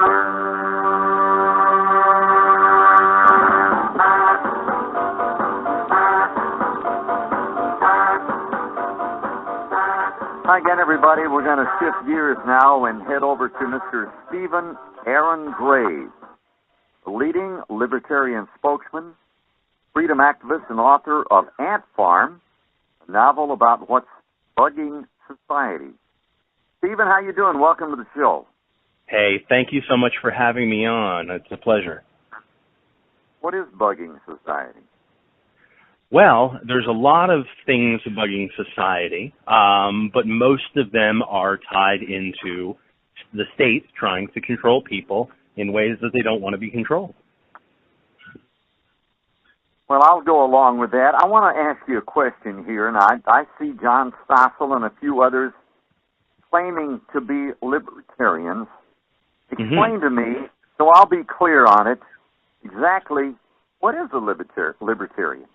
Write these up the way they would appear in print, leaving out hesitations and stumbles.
Hi again, everybody. We're going to shift gears now and head over to Mr. Stephen Aaron Graves, the leading libertarian spokesman, freedom activist, and author of Ant Farm, a novel about what's bugging society. Stephen, how you doing? Welcome to the show. Hey, thank you so much for having me on. It's a pleasure. What is bugging society? Well, there's a lot of things bugging society, but most of them are tied into the state trying to control people in ways that they don't want to be controlled. Well, I'll go along with that. I want to ask you a question here, and I see John Stossel and a few others claiming to be libertarians. Explain to me, so I'll be clear on it, exactly what is a libertarian?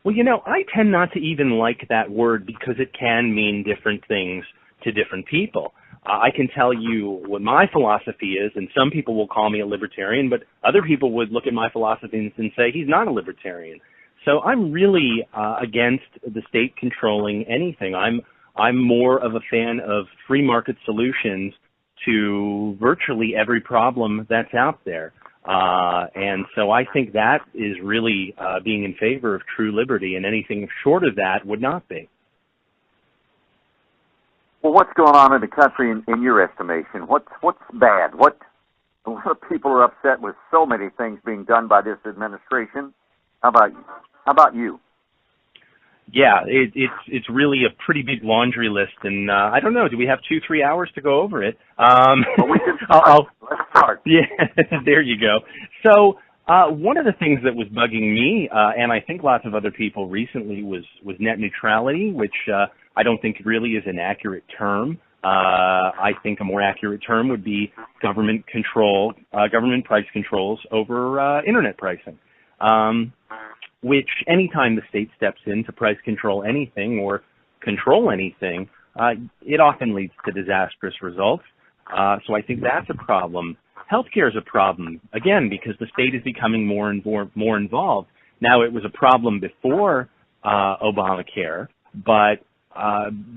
Well, you know, I tend not to even like that word because it can mean different things to different people. I can tell you what my philosophy is, and some people will call me a libertarian, but other people would look at my philosophy and say he's not a libertarian. So I'm really against the state controlling anything. I'm more of a fan of free market solutions to virtually every problem that's out there. And so I think that is really being in favor of true liberty, and anything short of that would not be. Well, what's going on in the country in your estimation? What's bad? A lot of people are upset with so many things being done by this administration. How about you? Yeah, it's really a pretty big laundry list, and I don't know. Do we have 2-3 hours to go over it? Well, we can start. Let's start. Yeah, there you go. So one of the things that was bugging me, and I think lots of other people recently, was net neutrality, which I don't think really is an accurate term. I think a more accurate term would be government control, government price controls over internet pricing. Which anytime the state steps in to price control anything or control anything, it often leads to disastrous results. So I think that's a problem. Healthcare is a problem, again, because the state is becoming more and more involved. Now, it was a problem before Obamacare, but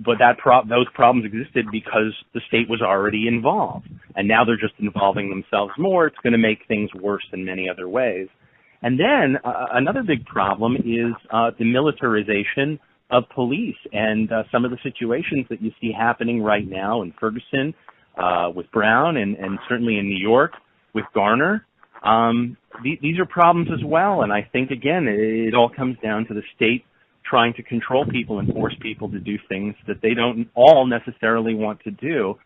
those problems existed because the state was already involved. And now they're just involving themselves more. It's going to make things worse in many other ways. And then another big problem is the militarization of police and some of the situations that you see happening right now in Ferguson with Brown and certainly in New York with Garner. These are problems as well. And I think, again, it all comes down to the state trying to control people and force people to do things that they don't all necessarily want to do.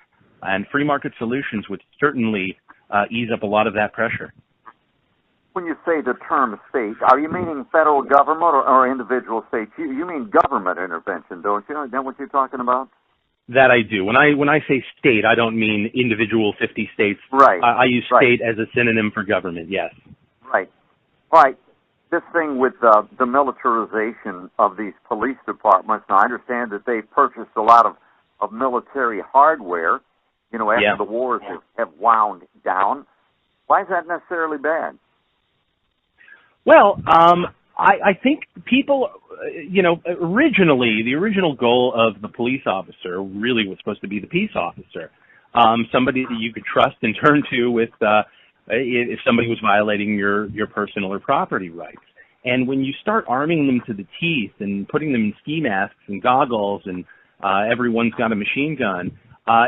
And free market solutions would certainly ease up a lot of that pressure. When you say the term state, are you meaning federal government or individual states? You mean government intervention, don't you? Is that what you're talking about? That I do. When I say state, I don't mean individual 50 states. Right. I use state as a synonym for government, yes. Right. Right. This thing with the militarization of these police departments, now I understand that they've purchased a lot of military hardware, you know, after the wars have wound down. Why is that necessarily bad? Well, I think people, you know, originally, the original goal of the police officer really was supposed to be the peace officer, somebody that you could trust and turn to with if somebody was violating your personal or property rights. And when you start arming them to the teeth and putting them in ski masks and goggles and everyone's got a machine gun,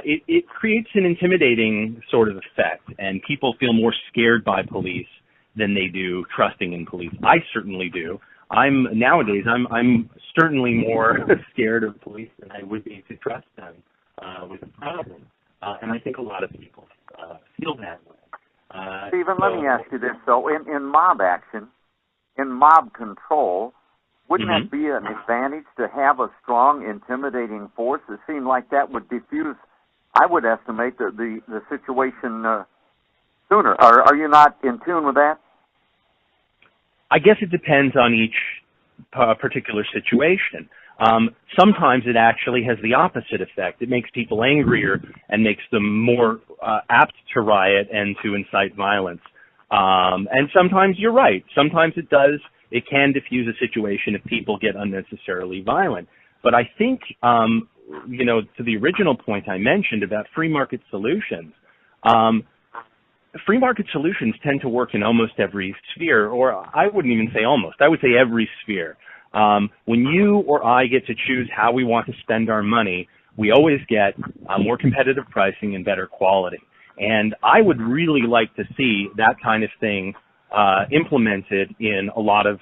it creates an intimidating sort of effect, and people feel more scared by police than they do trusting in police. I certainly do. Nowadays I'm certainly more scared of police than I would be to trust them with a problem. And I think a lot of people feel that way. Stephen, let me ask you this, though. In mob action, in mob control, wouldn't that be an advantage to have a strong, intimidating force? It seemed like that would diffuse, I would estimate, the situation sooner. Are you not in tune with that? I guess it depends on each particular situation. Sometimes it actually has the opposite effect. It makes people angrier and makes them more apt to riot and to incite violence. And sometimes you're right. Sometimes it does. It can diffuse a situation if people get unnecessarily violent. But I think, to the original point I mentioned about free market solutions, free market solutions tend to work in almost every sphere, or I wouldn't even say almost. I would say every sphere. When you or I get to choose how we want to spend our money, we always get more competitive pricing and better quality. And I would really like to see that kind of thing implemented in a lot of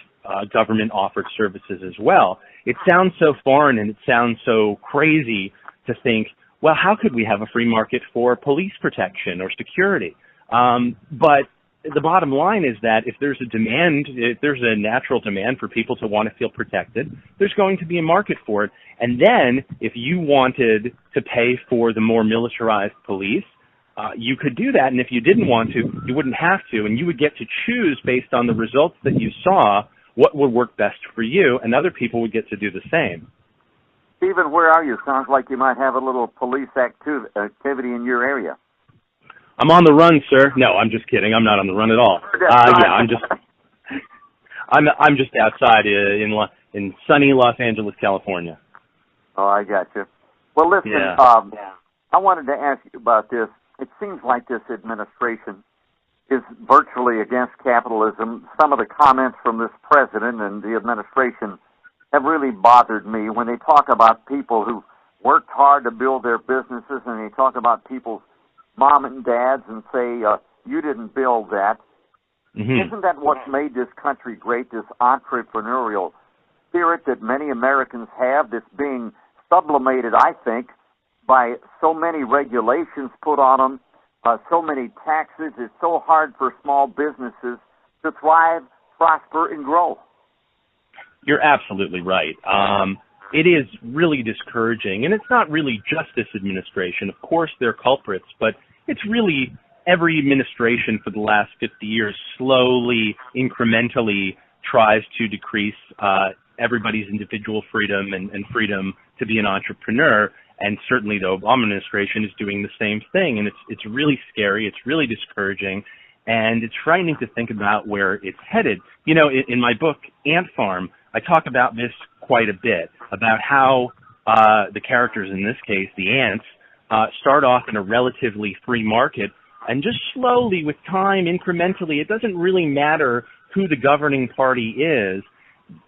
government-offered services as well. It sounds so foreign and it sounds so crazy to think, well, how could we have a free market for police protection or security? But the bottom line is that if there's a demand, if there's a natural demand for people to want to feel protected, there's going to be a market for it. And then if you wanted to pay for the more militarized police, you could do that. And if you didn't want to, you wouldn't have to. And you would get to choose based on the results that you saw what would work best for you, and other people would get to do the same. Stephen, where are you? Sounds like you might have a little police activity in your area. I'm on the run, sir. No, I'm just kidding. I'm not on the run at all. I'm just outside in sunny Los Angeles, California. Oh, I got you. Well, listen, yeah. I wanted to ask you about this. It seems like this administration is virtually against capitalism. Some of the comments from this president and the administration have really bothered me when they talk about people who worked hard to build their businesses, and they talk about people's mom and dads and say, you didn't build that. Mm-hmm. Isn't that what's made this country great, this entrepreneurial spirit that many Americans have that's being sublimated, I think, by so many regulations put on them, so many taxes? It's so hard for small businesses to thrive, prosper, and grow. You're absolutely right. It is really discouraging, and it's not really just this administration. Of course, they're culprits, but it's really every administration for the last 50 years slowly, incrementally tries to decrease everybody's individual freedom and freedom to be an entrepreneur. And certainly the Obama administration is doing the same thing, and it's really scary. It's really discouraging, and it's frightening to think about where it's headed. You know, in my book, Ant Farm, I talk about this quite a bit, about how the characters, in this case, the ants, start off in a relatively free market, and just slowly, with time, incrementally, it doesn't really matter who the governing party is.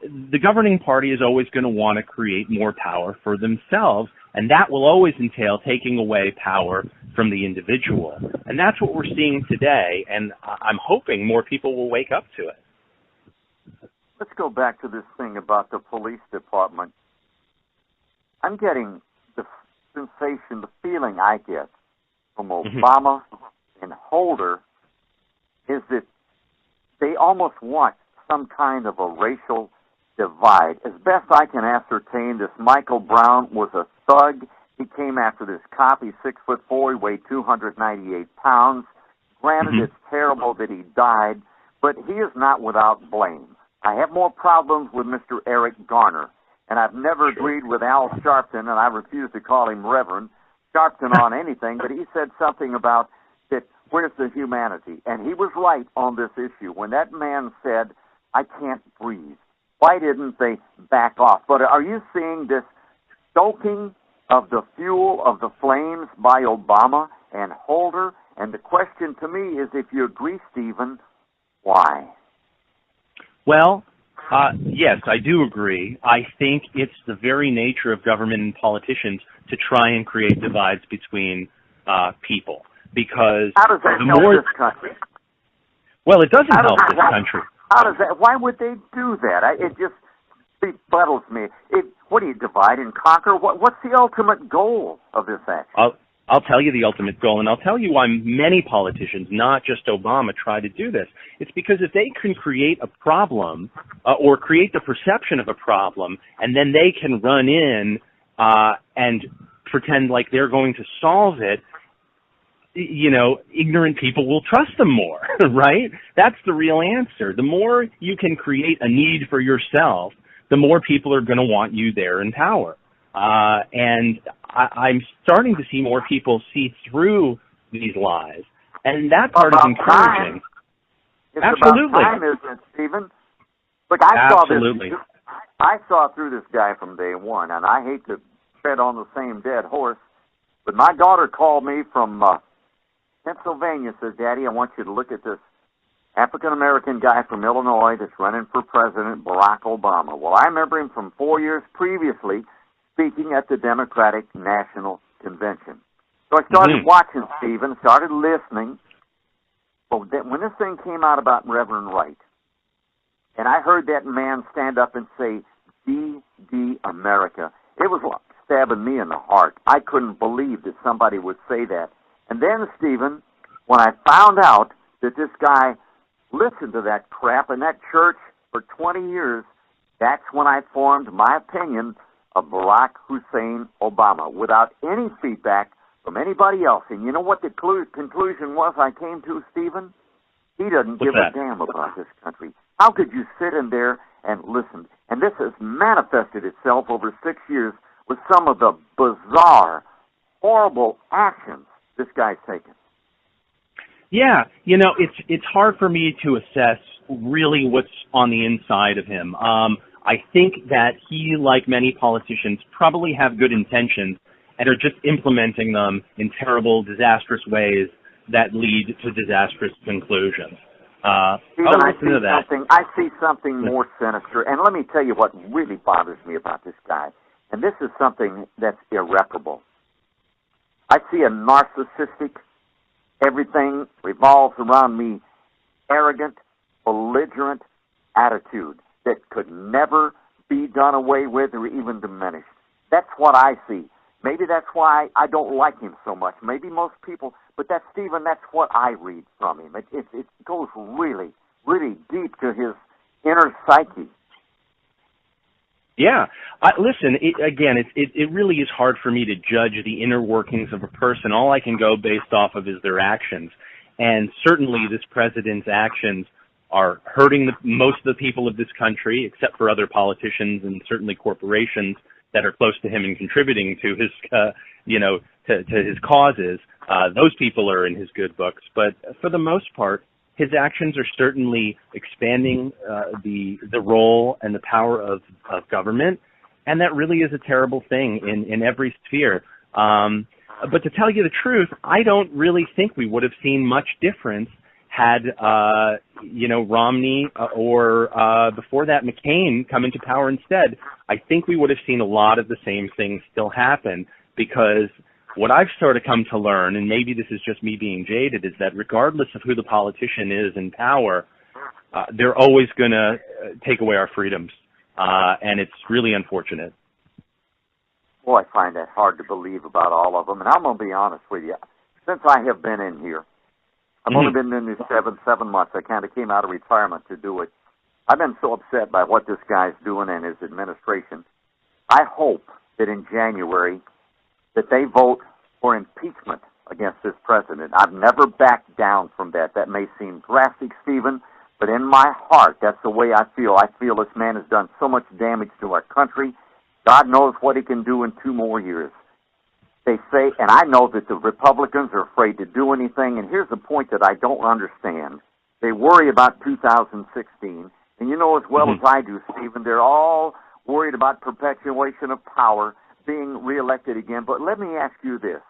The governing party is always going to want to create more power for themselves, and that will always entail taking away power from the individual. And that's what we're seeing today, and I'm hoping more people will wake up to it. Let's go back to this thing about the police department. I'm getting the sensation, the feeling I get from Obama and Holder is that they almost want some kind of a racial divide. As best I can ascertain, this Michael Brown was a thug. He came after this cop. He's 6'4", he weighed 298 pounds. Granted, it's terrible that he died, but he is not without blame. I have more problems with Mr. Eric Garner, and I've never agreed with Al Sharpton, and I refuse to call him Reverend Sharpton on anything, but he said something about that, where's the humanity? And he was right on this issue. When that man said, I can't breathe, why didn't they back off? But are you seeing this stoking of the fuel of the flames by Obama and Holder? And the question to me is, if you agree, Stephen, why? Well, yes, I do agree. I think it's the very nature of government and politicians to try and create divides between people. Because how does that help this country? Well, it doesn't help this country. How does that? Why would they do that? It just befuddles me. What do you divide and conquer? What's the ultimate goal of this action? I'll tell you the ultimate goal, and I'll tell you why many politicians, not just Obama, try to do this. It's because if they can create a problem or create the perception of a problem, and then they can run in and pretend like they're going to solve it, you know, ignorant people will trust them more, right? That's the real answer. The more you can create a need for yourself, the more people are going to want you there in power. And I'm starting to see more people see through these lies, and that part is encouraging. It's Absolutely. about time, isn't it, Stephen? Look, I saw through this guy from day one, and I hate to tread on the same dead horse, but my daughter called me from Pennsylvania, says, Daddy, I want you to look at this African-American guy from Illinois that's running for president, Barack Obama. Well, I remember him from 4 years previously speaking at the Democratic National Convention. So I started watching Stephen, started listening. But when this thing came out about Reverend Wright, and I heard that man stand up and say, D.D. America, it was like stabbing me in the heart. I couldn't believe that somebody would say that. And then, Stephen, when I found out that this guy listened to that crap in that church for 20 years, that's when I formed my opinion of Barack Hussein Obama without any feedback from anybody else. And you know what the conclusion was I came to, Stephen? He doesn't give a damn about this country. How could you sit in there and listen? And this has manifested itself over 6 years with some of the bizarre, horrible actions this guy's taken. Yeah, you know, it's hard for me to assess really what's on the inside of him. I think that he, like many politicians, probably have good intentions and are just implementing them in terrible, disastrous ways that lead to disastrous conclusions. Stephen, I see something more sinister, and let me tell you what really bothers me about this guy, and this is something that's irreparable. I see a narcissistic, everything revolves around me, arrogant, belligerent attitude that could never be done away with or even diminished. That's what I see. Maybe that's why I don't like him so much. Maybe most people, but that's Stephen, that's what I read from him. It goes really, really deep to his inner psyche. Yeah. Listen, it really is hard for me to judge the inner workings of a person. All I can go based off of is their actions. And certainly this president's actions are hurting most of the people of this country, except for other politicians and certainly corporations that are close to him and contributing to his, to his causes. Those people are in his good books. But for the most part, his actions are certainly expanding the role and the power of government, and that really is a terrible thing in every sphere. But to tell you the truth, I don't really think we would have seen much difference had Romney or before that McCain come into power instead. I think we would have seen a lot of the same things still happen, because what I've sort of come to learn, and maybe this is just me being jaded, is that regardless of who the politician is in power, they're always going to take away our freedoms, and it's really unfortunate. Well, I find that hard to believe about all of them, and I'm going to be honest with you. Since I have been in here, I've only been in these seven months. I kind of came out of retirement to do it. I've been so upset by what this guy's doing and his administration. I hope that in January that they vote for impeachment against this president. I've never backed down from that. That may seem drastic, Stephen, but in my heart, that's the way I feel. I feel this man has done so much damage to our country. God knows what he can do in 2 more years. They say, and I know that the Republicans are afraid to do anything, and here's the point that I don't understand. They worry about 2016, and you know as well as I do, Stephen, they're all worried about perpetuation of power, being reelected again. But let me ask you this.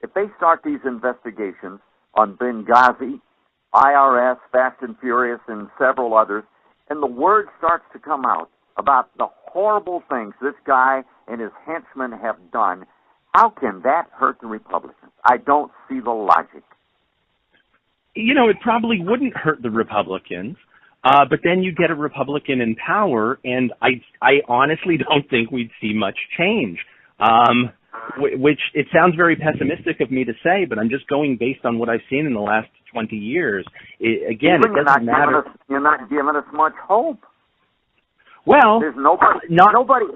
If they start these investigations on Benghazi, IRS, Fast and Furious, and several others, and the word starts to come out about the horrible things this guy and his henchmen have done, how can that hurt the Republicans? I don't see the logic. You know, it probably wouldn't hurt the Republicans, but then you get a Republican in power, and I honestly don't think we'd see much change, which it sounds very pessimistic of me to say, but I'm just going based on what I've seen in the last 20 years. It doesn't matter. You're not giving us much hope. Well, there's nobody.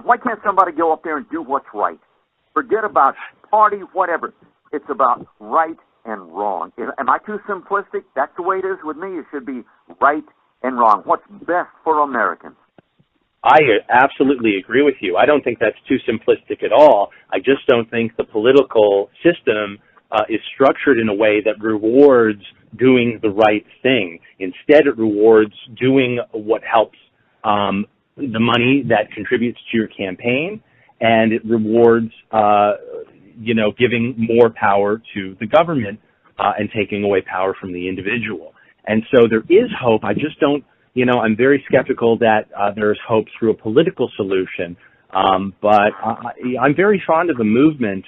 Why can't somebody go up there and do what's right? Forget about party, whatever. It's about right and wrong. Am I too simplistic? That's the way it is with me. It should be right and wrong. What's best for Americans? I absolutely agree with you. I don't think that's too simplistic at all. I just don't think the political system is structured in a way that rewards doing the right thing. Instead, it rewards doing what helps the money that contributes to your campaign, and it rewards, giving more power to the government and taking away power from the individual. And so there is hope. I just don't, I'm very skeptical that there's hope through a political solution. But I'm very fond of a movement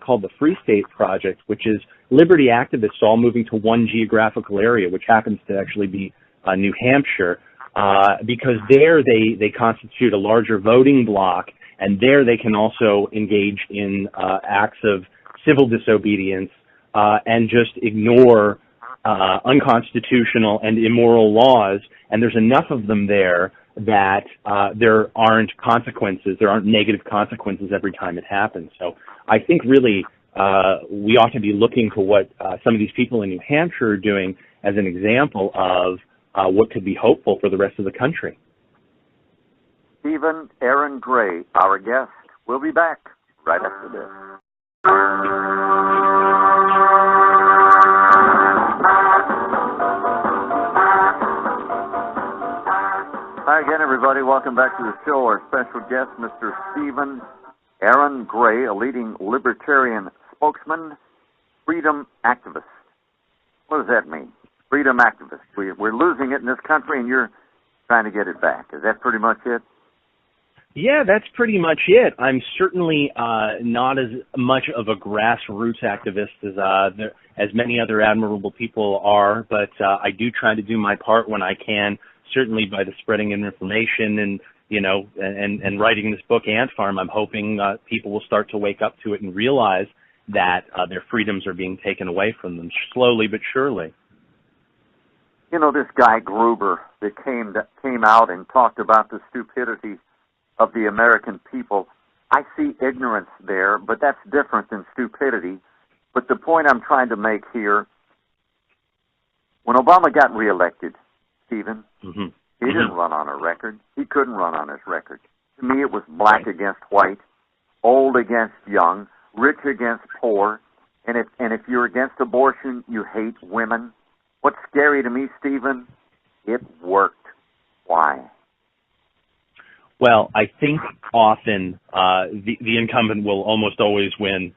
called the Free State Project, which is liberty activists all moving to one geographical area, which happens to actually be New Hampshire, because there they constitute a larger voting bloc, and there they can also engage in acts of civil disobedience and just ignore unconstitutional and immoral laws, and there's enough of them there that there aren't consequences, there aren't negative consequences every time it happens. So I think really we ought to be looking to what some of these people in New Hampshire are doing as an example of what could be hopeful for the rest of the country. Stephen Aaron Gray, our guest. We'll be back right after this. Hi again, everybody. Welcome back to the show. Our special guest, Mr. Stephen Aaron Gray, a leading libertarian spokesman, freedom activist. What does that mean? Freedom activist. We're losing it in this country, and you're trying to get it back. Is that pretty much it? Yeah, that's pretty much it. I'm certainly not as much of a grassroots activist as many other admirable people are, but I do try to do my part when I can, certainly by the spreading of information and, and writing this book, Ant Farm. I'm hoping people will start to wake up to it and realize that their freedoms are being taken away from them slowly but surely. This guy Gruber that came out and talked about the stupidity of the American people, I see ignorance there, but that's different than stupidity. But the point I'm trying to make here, when Obama got reelected, Stephen, he didn't run on a record. He couldn't run on his record. To me, it was black against white, old against young, rich against poor. And if you're against abortion, you hate women. What's scary to me, Stephen, it worked. Why? Well, I think often the incumbent will almost always win,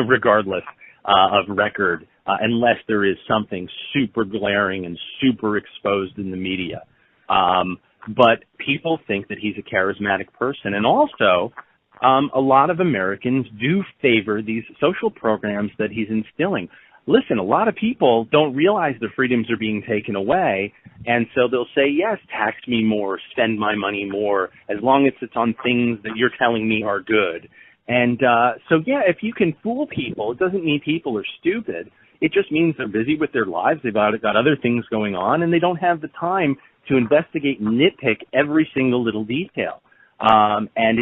regardless of record, unless there is something super glaring and super exposed in the media. But people think that he's a charismatic person. And also, a lot of Americans do favor these social programs that he's instilling. Listen, a lot of people don't realize their freedoms are being taken away, and so they'll say, yes, tax me more, spend my money more, as long as it's on things that you're telling me are good. And so, yeah, if you can fool people, it doesn't mean people are stupid. It just means they're busy with their lives, they've got other things going on, and they don't have the time to investigate and nitpick every single little detail. And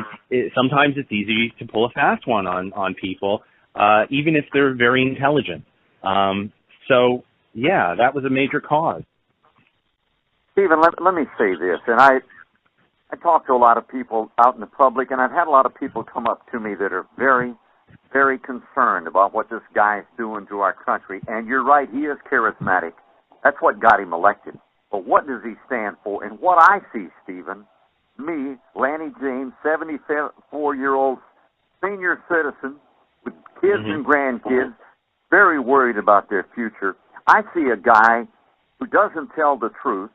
sometimes it's easy to pull a fast one on people, even if they're very intelligent. So, yeah, that was a major cause. Stephen, let me say this, and I talk to a lot of people out in the public, and I've had a lot of people come up to me that are very, very concerned about what this guy is doing to our country. And you're right, he is charismatic. That's what got him elected. But what does he stand for? And what I see, Stephen, me, Lanny James, 74-year-old senior citizen with kids and grandkids, very worried about their future. I see a guy who doesn't tell the truth,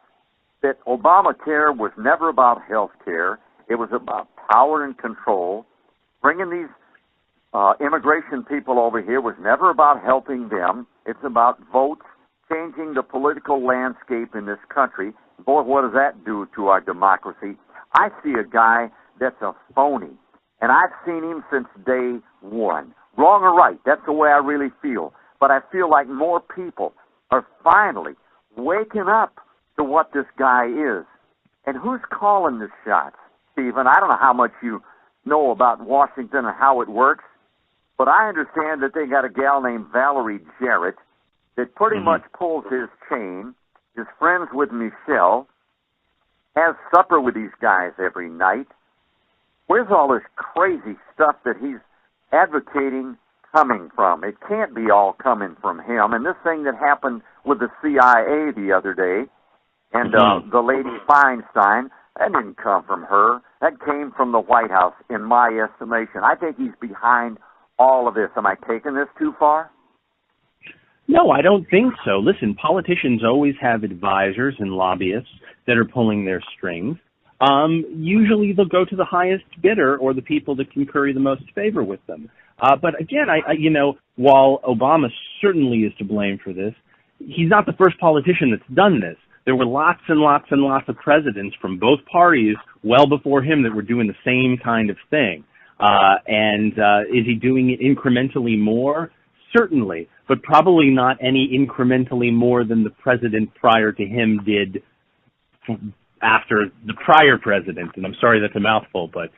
that Obamacare was never about health care. It was about power and control. Bringing these immigration people over here was never about helping them. It's about votes, changing the political landscape in this country. Boy, what does that do to our democracy? I see a guy that's a phony, and I've seen him since day one. Wrong or right, that's the way I really feel. But I feel like more people are finally waking up to what this guy is. And who's calling the shots, Stephen? I don't know how much you know about Washington and how it works, but I understand that they got a gal named Valerie Jarrett that pretty much pulls his chain, is friends with Michelle, has supper with these guys every night. Where's all this crazy stuff that he's advocating coming from? It can't be all coming from him. And this thing that happened with the CIA the other day, and the lady Feinstein, that didn't come from her. That came from the White House, in my estimation. I think he's behind all of this. Am I taking this too far? No, I don't think so. Listen, politicians always have advisors and lobbyists that are pulling their strings. Usually they'll go to the highest bidder or the people that can curry the most favor with them. But again, while Obama certainly is to blame for this, he's not the first politician that's done this. There were lots and lots and lots of presidents from both parties well before him that were doing the same kind of thing. Is he doing it incrementally more? Certainly, but probably not any incrementally more than the president prior to him did after the prior president. And I'm sorry that's a mouthful, but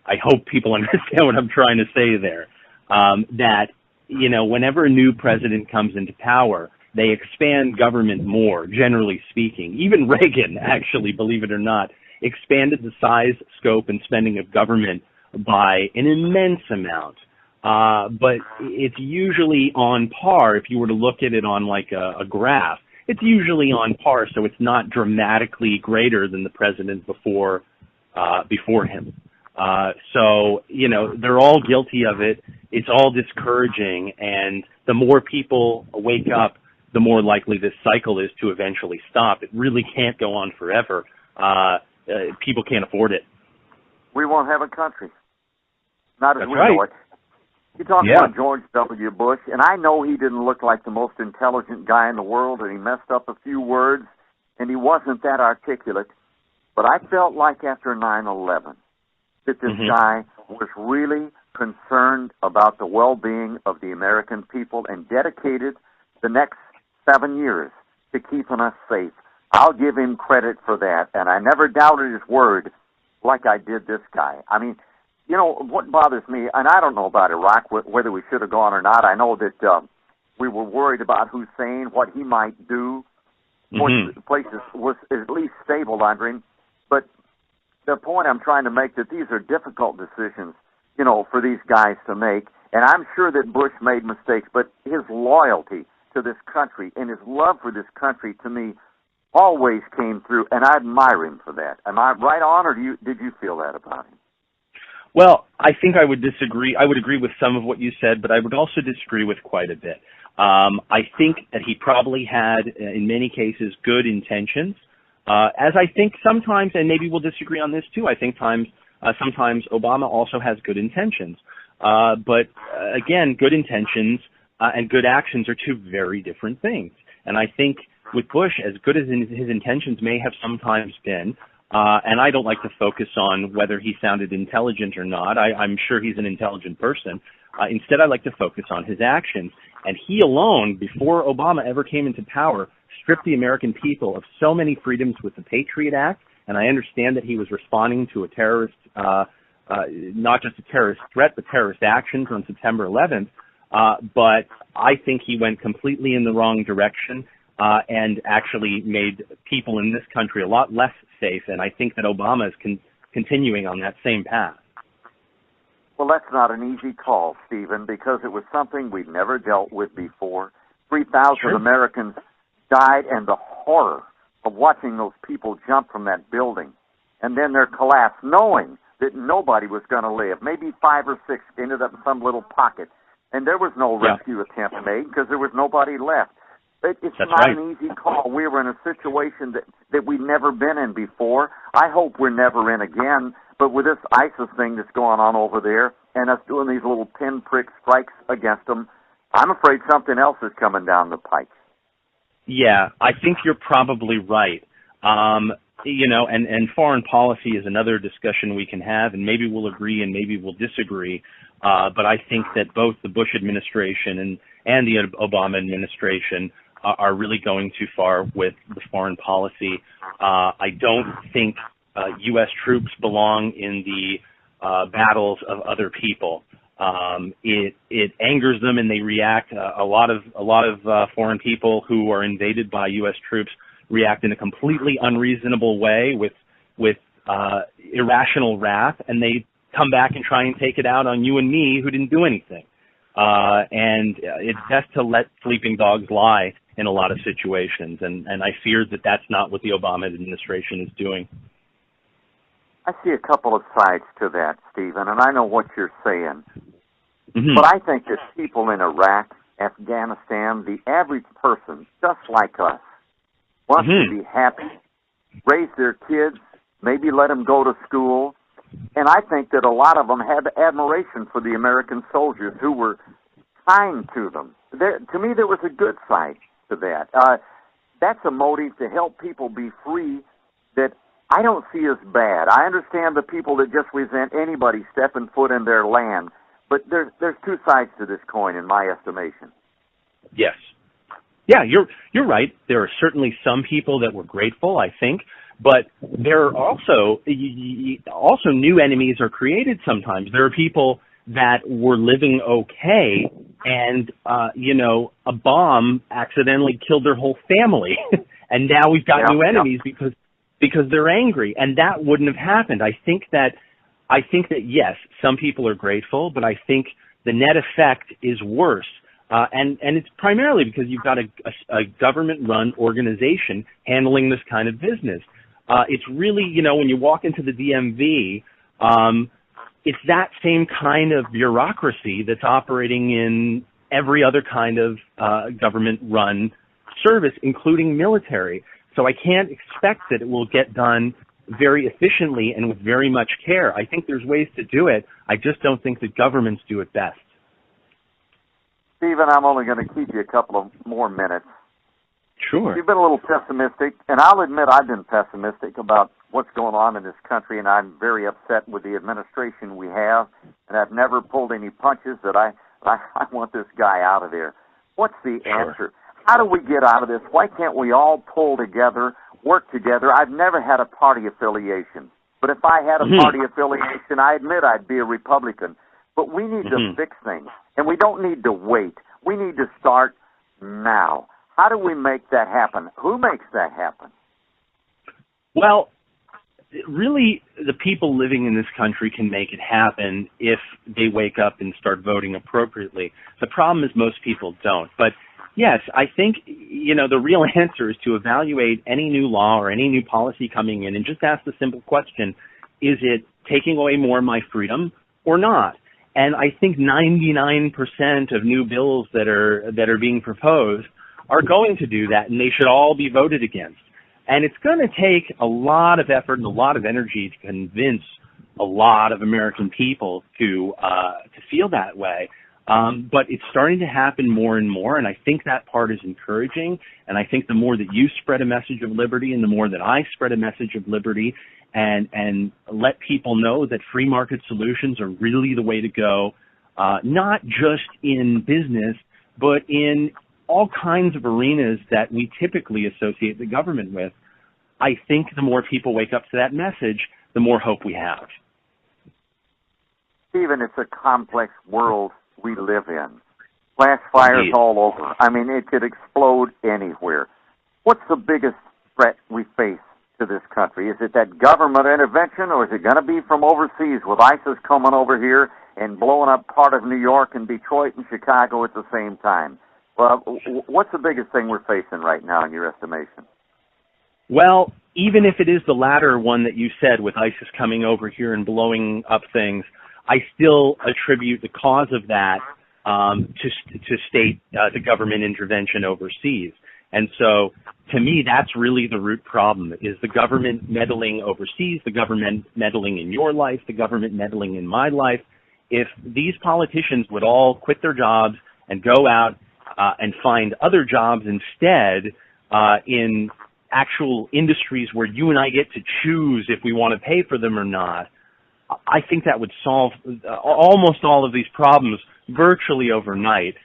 I hope people understand what I'm trying to say there. That, whenever a new president comes into power, they expand government more, generally speaking. Even Reagan, actually, believe it or not, expanded the size, scope, and spending of government by an immense amount. But it's usually on par. If you were to look at it on like a graph, it's usually on par, so it's not dramatically greater than the president before him. So, they're all guilty of it. It's all discouraging, and the more people wake up, the more likely this cycle is to eventually stop. It really can't go on forever. People can't afford it. We won't have a country. Not as That's we right. know it. You talk about George W. Bush, and I know he didn't look like the most intelligent guy in the world, and he messed up a few words, and he wasn't that articulate. But I felt like after 9/11 that this guy was really concerned about the well-being of the American people and dedicated the next 7 years to keeping us safe. I'll give him credit for that, and I never doubted his word like I did this guy. I mean, what bothers me, and I don't know about Iraq, whether we should have gone or not. I know that we were worried about Hussein, what he might do. The place was at least stable under him. But the point I'm trying to make that these are difficult decisions, for these guys to make. And I'm sure that Bush made mistakes, but his loyalty to this country and his love for this country, to me, always came through, and I admire him for that. Am I right on, or did you feel that about him? Well, I think I would disagree. I would agree with some of what you said, but I would also disagree with quite a bit. I think that he probably had, in many cases, good intentions, as I think sometimes, and maybe we'll disagree on this too, I think sometimes Obama also has good intentions. But again, good intentions and good actions are two very different things. And I think with Bush, as good as his intentions may have sometimes been, and I don't like to focus on whether he sounded intelligent or not. I'm sure he's an intelligent person. Instead, I like to focus on his actions. And he alone, before Obama ever came into power, stripped the American people of so many freedoms with the Patriot Act. And I understand that he was responding to a terrorist, not just a terrorist threat, but terrorist actions on September 11th. But I think he went completely in the wrong direction. And actually made people in this country a lot less safe. And I think that Obama is continuing on that same path. Well, that's not an easy call, Stephen, because it was something we'd never dealt with before. 3,000 Americans died, and the horror of watching those people jump from that building and then their collapse, knowing that nobody was going to live. Maybe 5 or 6 ended up in some little pocket, and there was no rescue attempt made because there was nobody left. It's not an easy call. We were in a situation that we've never been in before. I hope we're never in again. But with this ISIS thing that's going on over there and us doing these little pinprick strikes against them, I'm afraid something else is coming down the pike. Yeah, I think you're probably right. And foreign policy is another discussion we can have, and maybe we'll agree and maybe we'll disagree. But I think that both the Bush administration and the Obama administration are really going too far with the foreign policy. I don't think U.S. troops belong in the battles of other people. It angers them, and they react. A lot of foreign people who are invaded by U.S. troops react in a completely unreasonable way with with irrational wrath, and they come back and try and take it out on you and me who didn't do anything. And it's best to let sleeping dogs lie in a lot of situations, and I fear that that's not what the Obama administration is doing. I see a couple of sides to that, Stephen, and I know what you're saying. Mm-hmm. But I think that people in Iraq, Afghanistan, the average person, just like us, wants to be happy, raise their kids, maybe let them go to school. And I think that a lot of them had admiration for the American soldiers who were kind to them. To me, there was a good side to that. That's a motive to help people be free that I don't see as bad. I understand the people that just resent anybody stepping foot in their land, but there's two sides to this coin, in my estimation. Yes. Yeah, you're right. There are certainly some people that were grateful, I think, but there are also new enemies are created sometimes. There are people that were living okay, and a bomb accidentally killed their whole family, and now we've got new enemies because they're angry, and that wouldn't have happened. I think that yes, some people are grateful, but I think the net effect is worse. And it's primarily because you've got a government-run organization handling this kind of business. It's really, when you walk into the DMV, it's that same kind of bureaucracy that's operating in every other kind of government-run service, including military. So I can't expect that it will get done very efficiently and with very much care. I think there's ways to do it. I just don't think that governments do it best. Stephen, I'm only going to keep you a couple of more minutes. Sure. You've been a little pessimistic, and I'll admit I've been pessimistic about what's going on in this country, and I'm very upset with the administration we have, and I've never pulled any punches that I want this guy out of there. What's the answer? How do we get out of this? Why can't we all pull together, work together? I've never had a party affiliation, but if I had a party affiliation, I admit I'd be a Republican. But we need to fix things, and we don't need to wait. We need to start now. How do we make that happen? Who makes that happen? Well, really, the people living in this country can make it happen if they wake up and start voting appropriately. The problem is most people don't. But, yes, I think, the real answer is to evaluate any new law or any new policy coming in and just ask the simple question, is it taking away more of my freedom or not? And I think 99% of new bills that are being proposed are going to do that, and they should all be voted against. And it's going to take a lot of effort and a lot of energy to convince a lot of American people to feel that way. But it's starting to happen more and more, and I think that part is encouraging. And I think the more that you spread a message of liberty and the more that I spread a message of liberty and let people know that free market solutions are really the way to go, not just in business, but in all kinds of arenas that we typically associate the government with. I think the more people wake up to that message, the more hope we have. Stephen, it's a complex world we live in. Flash fires all over. I mean, it could explode anywhere. What's the biggest threat we face to this country? Is it that government intervention, or is it going to be from overseas with ISIS coming over here and blowing up part of New York and Detroit and Chicago at the same time? Well, what's the biggest thing we're facing right now in your estimation? Well, even if it is the latter one that you said with ISIS coming over here and blowing up things, I still attribute the cause of that to state the government intervention overseas. And so, to me, that's really the root problem, is the government meddling overseas, the government meddling in your life, the government meddling in my life. If these politicians would all quit their jobs and go out and find other jobs instead in actual industries where you and I get to choose if we want to pay for them or not, I think that would solve almost all of these problems virtually overnight.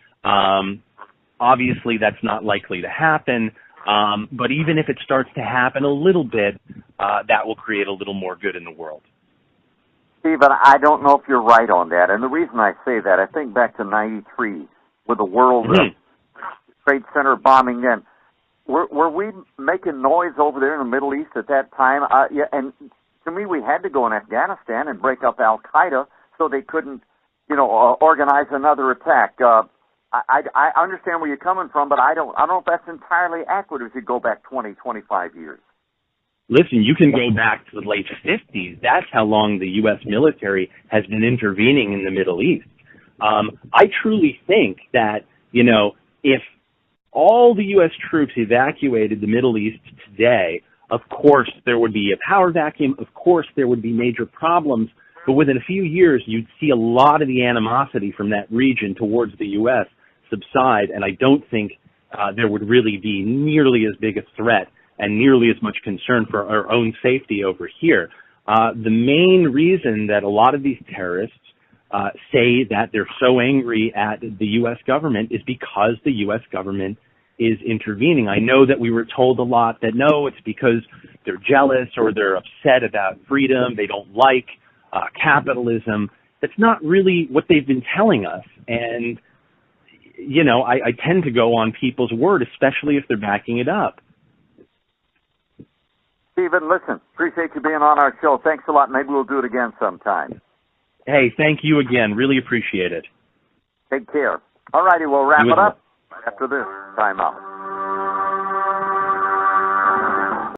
Obviously, that's not likely to happen, but even if it starts to happen a little bit, that will create a little more good in the world. Stephen, I don't know if you're right on that, and the reason I say that, I think back to 93 with the World Trade Center bombing then. Were we making noise over there in the Middle East at that time? And to me we had to go in Afghanistan and break up Al-Qaeda so they couldn't, organize another attack. I understand where you're coming from, but I don't know if that's entirely accurate if you go back 20, 25 years. Listen, you can go back to the late 50s. That's how long the U.S. military has been intervening in the Middle East. I truly think that, if all the U.S. troops evacuated the Middle East today, of course there would be a power vacuum. Of course there would be major problems. But within a few years, you'd see a lot of the animosity from that region towards the U.S. subside, and I don't think there would really be nearly as big a threat and nearly as much concern for our own safety over here. The main reason that a lot of these terrorists say that they're so angry at the U.S. government is because the U.S. government is intervening. I know that we were told a lot that, no, it's because they're jealous or they're upset about freedom, they don't like capitalism. That's not really what they've been telling us. And, I tend to go on people's word, especially if they're backing it up. Stephen, listen, appreciate you being on our show. Thanks a lot. Maybe we'll do it again sometime. Hey, thank you again. Really appreciate it. Take care. All righty, we'll wrap it up after this. Time out.